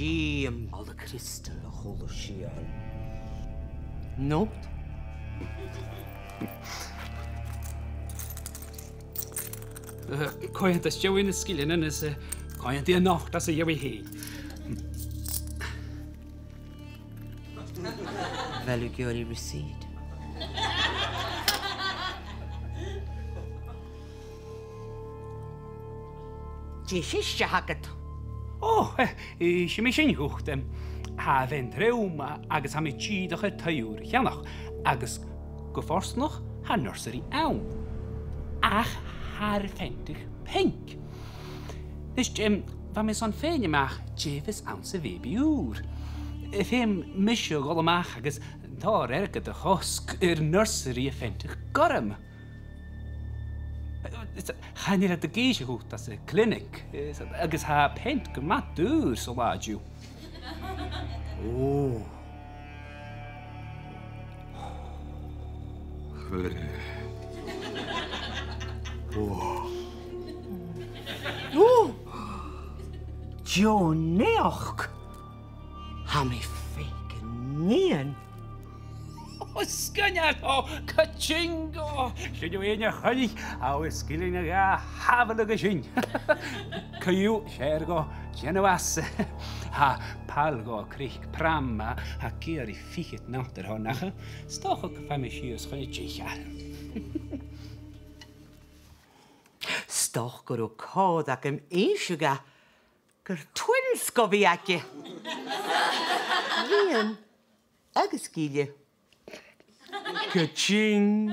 shame all the crystal a whole sheol. No. Coint as Joey in the skilling and is coint the enough that's a year he. Valuguri recede. Sgeidsichean. Oh, she mission hooked them. Have in Trauma, agus have me Tuairmse, agus go first noch, ha nursery own. Ach, haar fentig pink. This Jim, van me son fein mach, Jevis ounce of baby. If him misho golamach, agus daar erke de husk, nursery fentig gorm. Gaan hier at de geisje goed, dat is een clinic. Agus ha pent gemat duur, so laat you. Oh. Oh. Jo neònach. Ha me Faic nían. Oh, sgynniad o, cachingo. Sy'n yw ein chynnu, a wy'r sgilyn ag a hafel ag y sy'n. Cyw, sier go, genwas. Ha, pal go, crich pram, ha gyr I ffigit nawr hwnna. Stoch o gyfam I siwrs chynnu chithear. Stoch gyr o cod ac am eisiau gyr Tuairmse go fi ag i. Iain, agus gile. Ka-ching!